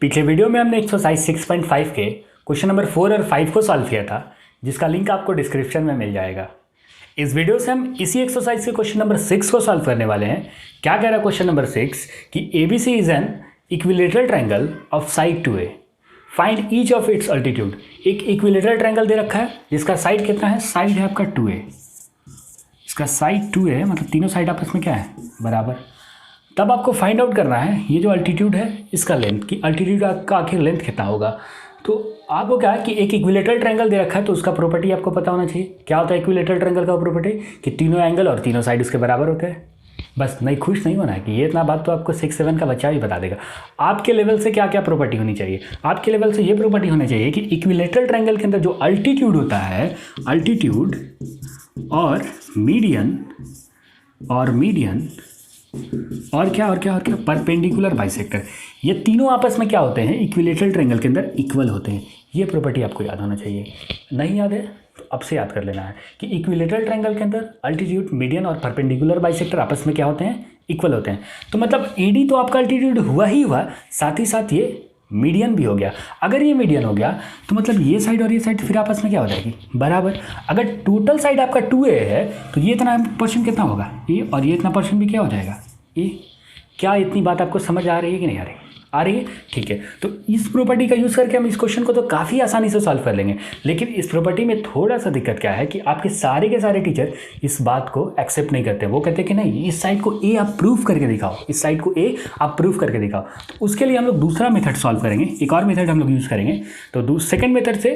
पिछले वीडियो में हमने एक्सरसाइज 6.5 के क्वेश्चन नंबर 4 और 5 को सॉल्व किया था, जिसका लिंक आपको डिस्क्रिप्शन में मिल जाएगा। इस वीडियो से हम इसी एक्सरसाइज के क्वेश्चन नंबर 6 को सॉल्व करने वाले हैं। क्या कह रहा है क्वेश्चन नंबर 6 कि ABC is an equilateral triangle of side 2A, find each of its altitude. एक इक्विलेटरल ट्रायंगल दे रखा है जिसका साइड कितना है, साइड है आपका 2A, इसका साइड 2A मतलब तीनों साइड आपस में क्या है, बराबर। तब आपको फाइंड आउट करना है ये जो अल्टीट्यूड है इसका लेंथ, कि अल्टीट्यूड का आखिर लेंथ कितना होगा। तो आपको क्या है कि एक इक्विलेटरल ट्रायंगल दे रखा है तो उसका प्रॉपर्टी आपको पता होना चाहिए। क्या होता है इक्विलेटरल ट्रायंगल का प्रॉपर्टी, कि तीनों एंगल और तीनों साइड उसके बराबर होते हैं। बस नहीं, खुश नहीं होना है कि ये इतना बात तो आपको 6-7 का बच्चा भी बता देगा। आपके लेवल से क्या क्या प्रॉपर्टी होनी चाहिए, आपके लेवल से ये प्रॉपर्टी होनी चाहिए कि इक्विलेटरल ट्रायंगल के अंदर जो अल्टीट्यूड होता है, अल्टीट्यूड और मीडियन और क्या परपेंडिकुलर बाइसेक्टर, ये तीनों आपस में क्या होते हैं, इक्विलेटरल ट्रायंगल के अंदर इक्वल होते हैं। ये प्रॉपर्टी आपको याद होना चाहिए। नहीं याद है तो अब से याद कर लेना है कि इक्विलेटरल ट्रायंगल के अंदर अल्टीट्यूड, मीडियन और परपेंडिकुलर बाइसेक्टर आपस में क्या होते हैं, इक्वल होते हैं। तो मतलब AD तो आपका अल्टीट्यूड हुआ ही हुआ, साथ ही साथ ये मीडियन भी हो गया। अगर ये मीडियन हो गया तो मतलब ये साइड और ये साइड फिर आपस में क्या हो जाएगी, बराबर। अगर टोटल साइड आपका 2A है तो ये इतना पोर्शन कितना होगा, A, और ये इतना पोर्शन भी क्या हो जाएगा, A। क्या इतनी बात आपको समझ आ रही है कि नहीं आ रही, आ रही है? ठीक है, तो इस प्रॉपर्टी का यूज़ करके हम इस क्वेश्चन को तो काफ़ी आसानी से सॉल्व कर लेंगे। लेकिन इस प्रॉपर्टी में थोड़ा सा दिक्कत क्या है कि आपके सारे के सारे टीचर इस बात को एक्सेप्ट नहीं करते। वो कहते हैं कि नहीं, इस साइड को A आप प्रूफ करके दिखाओ, इस साइड को A आप प्रूफ करके दिखाओ। तो उसके लिए हम लोग दूसरा मेथड सॉल्व करेंगे, एक और मेथड हम लोग यूज़ करेंगे। तो सेकेंड मेथड से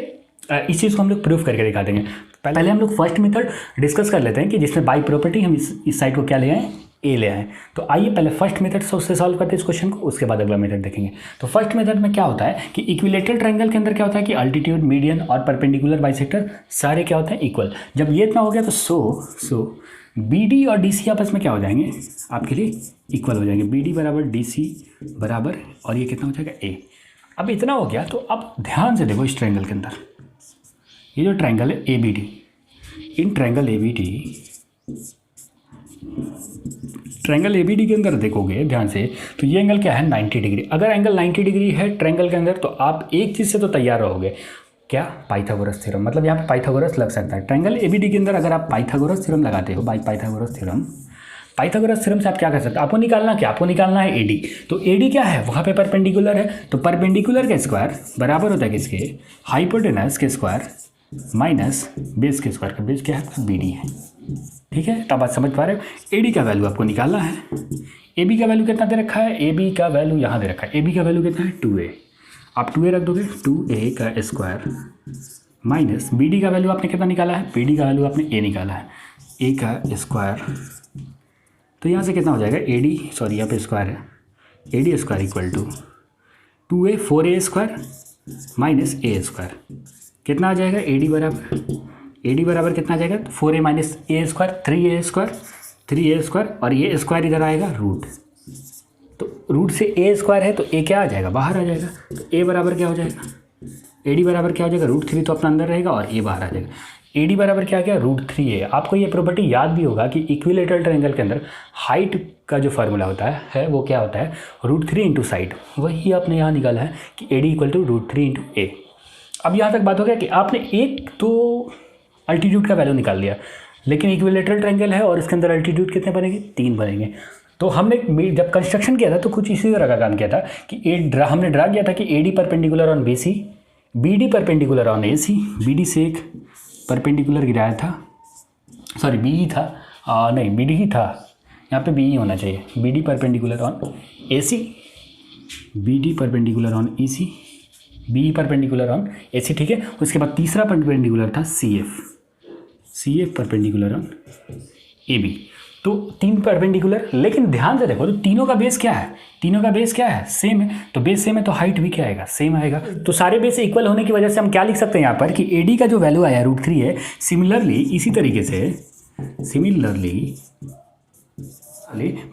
इस चीज़ को हम लोग प्रूफ करके दिखा देंगे। पहले हम लोग फर्स्ट मेथड डिस्कस कर लेते हैं कि जिसमें बाई प्रॉपर्टी हम इस साइड को क्या ले आए, A ले आए। तो आइए पहले फर्स्ट मेथड से उससे सॉल्व करते हैं इस क्वेश्चन को, उसके बाद अगला मेथड देखेंगे। तो फर्स्ट मेथड में क्या होता है कि इक्विलेटरल ट्रायंगल के अंदर क्या होता है कि अल्टीट्यूड, मीडियन और परपेंडिकुलर बाइसेक्टर सारे क्या होते हैं, इक्वल। जब ये इतना हो गया तो सो BD और DC आपस में क्या हो जाएंगे, आपके लिए इक्वल हो जाएंगे। BD बराबर DC बराबर, और ये कितना हो जाएगा, A। अब इतना हो गया तो अब ध्यान से देखो इस ट्रायंगल के अंदर, ये जो ट्रायंगल है ABD, इन ट्रायंगल ABD के अंदर देखोगे ध्यान से तो ये एंगल क्या है, 90 डिग्री। अगर एंगल 90 डिग्री है ट्रायंगल के अंदर तो आप एक चीज़ से तो तैयार रहोगे, क्या, पाइथागोरस थ्योरम। मतलब यहाँ पे पाइथागोरस लग सकता है ट्रायंगल ABD के अंदर। अगर आप पाइथागोरस थ्योरम लगाते हो, बाई पाइथागोरस थ्योरम से आप क्या कर सकते हो, आपको निकालना क्या, आपको निकालना है AD। तो AD क्या है, वहाँ पे परपेंडिकुलर है, तो परपेंडिकुलर का स्क्वायर बराबर होता है किसके, हाइपोटेनस के स्क्वायर माइनस बेस के स्क्वायर का। बेस क्या है, BD है। ठीक है, तब बात समझ पा रहे हो। AD का वैल्यू आपको निकालना है। AB का वैल्यू कितना दे रखा है, AB का वैल्यू यहाँ दे रखा है। AB का वैल्यू कितना है, 2A। आप 2A रख दोगे, 2A का स्क्वायर माइनस BD का वैल्यू आपने कितना निकाला है, BD का वैल्यू आपने A निकाला है, A का स्क्वायर। तो यहाँ से कितना हो जाएगा, यहाँ पे स्क्वायर है, AD square equal to 2A 4A square minus A square. कितना आ जाएगा, AD बराबर कितना आ जाएगा, 4A minus A square, 3A square, और ये स्क्वायर इधर आएगा रूट। तो रूट से A स्क्वायर है तो A क्या आ जाएगा, बाहर आ जाएगा। तो A बराबर क्या हो जाएगा, AD बराबर क्या हो जाएगा, √3 तो अपना अंदर रहेगा और A बाहर आ जाएगा। AD बराबर क्या गया, √3A। आपको ये प्रॉपर्टी याद भी होगा कि इक्विलेटरल ट्रायंगल के अंदर हाइट का जो फार्मूला होता है वो क्या होता है, √3 इंटू साइड। वही आपने यहाँ निकाला है कि AD equal to √3 into A। अब यहाँ तक बात हो गया कि आपने एक तो अल्टीट्यूड का वैल्यू निकाल लिया, लेकिन इक्विलेटरल ट्रायंगल है और इसके अंदर अल्टीट्यूड कितने बनेंगे, 3 बनेंगे। तो हमने जब कंस्ट्रक्शन किया था तो कुछ इसी तरह का काम किया था कि हमने ड्रा किया था कि AD perpendicular on BC, BD perpendicular on AC। BD से एक परपेंडिकुलर गिराया था, सॉरी BE था, नहीं BD ही था, यहाँ पे BE होना चाहिए। BD perpendicular on AC, BD perpendicular on EC, BE perpendicular on AC। ठीक है, उसके बाद तीसरा परपेंडिकुलर था CF परपेंडिकुलर ऑन AB। तो 3 परपेंडिकुलर, लेकिन ध्यान से देखो तो तीनों का बेस क्या है, सेम है। तो बेस सेम है तो हाइट भी क्या आएगा, सेम आएगा। तो सारे बेस इक्वल होने की वजह से हम क्या लिख सकते हैं यहाँ पर कि AD का जो वैल्यू आया √3 है, सिमिलरली इसी तरीके से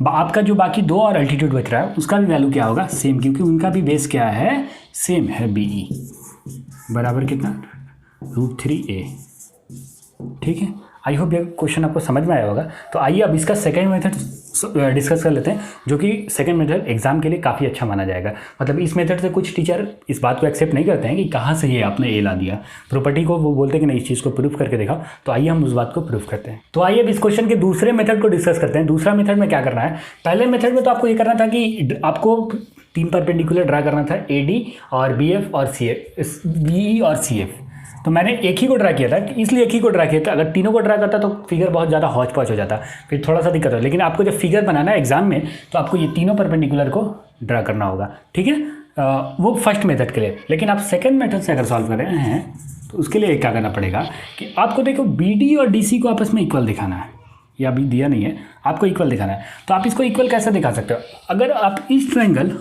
आपका जो बाकी 2 और अल्टीट्यूड बच रहा है उसका भी वैल्यू क्या होगा, सेम, क्योंकि उनका भी बेस क्या है, सेम है। BE बराबर कितना, √3A। ठीक है, आई होप ये क्वेश्चन आपको समझ में आया होगा। तो आइए अब इसका सेकेंड मेथड डिस्कस कर लेते हैं, जो कि सेकंड मेथड एग्जाम के लिए काफ़ी अच्छा माना जाएगा। मतलब इस मेथड से कुछ टीचर इस बात को एक्सेप्ट नहीं करते हैं कि कहाँ से ये आपने ए ला दिया प्रॉपर्टी को, वो बोलते हैं कि नहीं इस चीज़ को प्रूफ करके दिखाओ। तो आइए हम उस बात को प्रूफ करते हैं। तो आइए अब इस क्वेश्चन के दूसरे मेथड को डिस्कस करते हैं। दूसरा मेथड में क्या करना है, पहले मेथड में तो आपको ये करना था कि आपको 3 परपेंडिकुलर ड्रा करना था, AD और BF और CF, BE और CF। तो मैंने एक ही को ड्रा किया था, इसलिए एक ही को ड्रा किया था। अगर तीनों को ड्रा करता तो फिगर बहुत ज़्यादा हौच पौच हो जाता, फिर थोड़ा सा दिक्कत हो। लेकिन आपको जब फिगर बनाना है एग्जाम में तो आपको ये तीनों परपेंडिकुलर को ड्रा करना होगा, ठीक है। वो फर्स्ट मेथड के लिए। लेकिन आप सेकंड मेथड से अगर सॉल्व कर रहे हैं तो उसके लिए क्या करना पड़ेगा कि आपको देखो BD और DC को आपस में इक्वल दिखाना है, या अभी दिया नहीं है, आपको इक्वल दिखाना है। तो आप इसको इक्वल कैसे दिखा सकते हो, अगर आप इस ट्रायंगल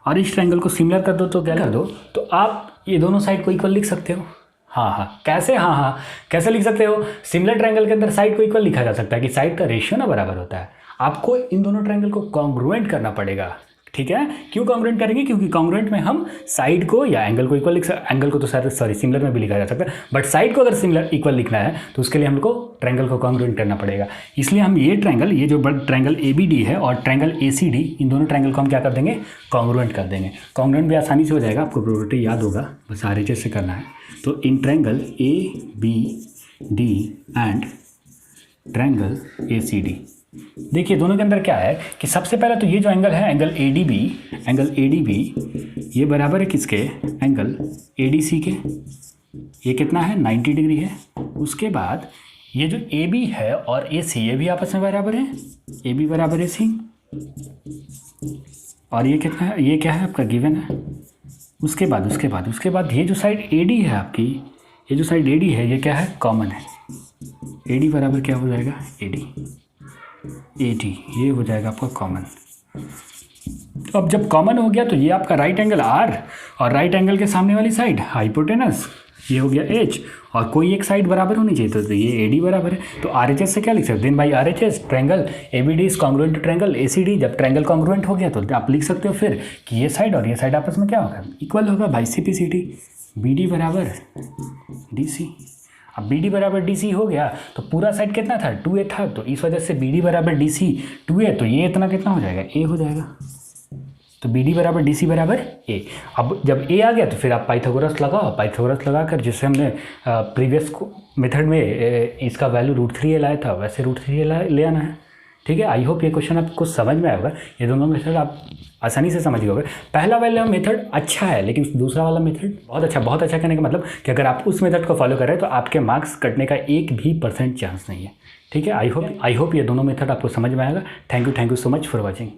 और इस ट्रायंगल को सिमिलर कर दो तो क्या कर दो, तो आप ये दोनों साइड को इक्वल लिख सकते हो। हाँ कैसे, हाँ कैसे लिख सकते हो, सिमिलर ट्रायंगल के अंदर साइड को इक्वल लिखा जा सकता है कि साइड का रेशियो ना बराबर होता है। आपको इन दोनों ट्रायंगल को कॉन्ग्रुएंट करना पड़ेगा, ठीक है। क्यों कॉन्ग्रुएंट करेंगे, क्योंकि कॉन्ग्रुएंट में हम साइड को या एंगल को इक्वल लिख सकते, एंगल को तो सॉरी सिमिलर में भी लिखा जा सकता है, बट साइड को अगर सिमिलर इक्वल लिखना है तो उसके लिए हमको ट्रायंगल को कॉन्ग्रुएंट करना पड़ेगा। इसलिए हम ये ट्रायंगल, ये जो ट्रायंगल ABD है और ट्रायंगल ACD, इन दोनों ट्रायंगल को हम क्या कर देंगे, कॉन्ग्रुएंट कर देंगे। कॉन्ग्रुएंट भी आसानी से हो जाएगा, आपको प्रॉपर्टी याद होगा, बस RHS से करना है। तो in triangle ABD and triangle ACD, देखिए दोनों के अंदर क्या है कि सबसे पहले तो ये जो एंगल है एंगल ADB ये बराबर है किसके, एंगल ADC के। ये कितना है, 90 डिग्री है। उसके बाद ये जो AB है और AC ये भी आपस में बराबर है, AB बराबर AC। और ये कितना है, ये क्या है आपका गिवन है। उसके बाद ये जो साइड AD है आपकी, ये जो साइड AD है ये क्या है, कॉमन है। AD बराबर क्या हो जाएगा, AD ये हो जाएगा आपका कॉमन। अब जब कॉमन हो गया तो ये आपका राइट एंगल R और राइट एंगल के सामने वाली साइड हाइपोटेनस, ये हो गया H, और कोई एक साइड बराबर होनी चाहिए, तो ये AD बराबर है। तो RHS से क्या लिख सकते हैं, by RHS triangle ABD is congruent to triangle ACD। जब ट्रायंगल कॉन्ग्रुएंट हो गया तो आप लिख सकते हो फिर कि ये साइड और ये साइड आपस में क्या होगा, इक्वल होगा बाई CP/CD। BD बराबर DC। अब BD बराबर DC हो गया तो पूरा साइड कितना था, 2A था, तो इस वजह से BD बराबर DC 2A, तो ये इतना कितना हो जाएगा, A हो जाएगा। तो BD बराबर DC बराबर A। अब जब A आ गया तो फिर आप पाइथागोरस लगाओ, पाइथागोरस लगाकर जिससे हमने प्रीवियस मेथड में इसका वैल्यू √3A लाया था वैसे √3A ले आना है, ठीक है। आई होप ये क्वेश्चन आपको समझ में आएगा। ये दोनों मेथड आप आसानी से समझ गए। पहला वाला मेथड अच्छा है, लेकिन दूसरा वाला मेथड बहुत अच्छा कहने का मतलब कि अगर आप उस मेथड को फॉलो कर रहे हैं तो आपके मार्क्स कटने का 1% चांस नहीं है, ठीक है। आई होप ये दोनों मेथड आपको समझ में आएगा। Thank you so much for watching.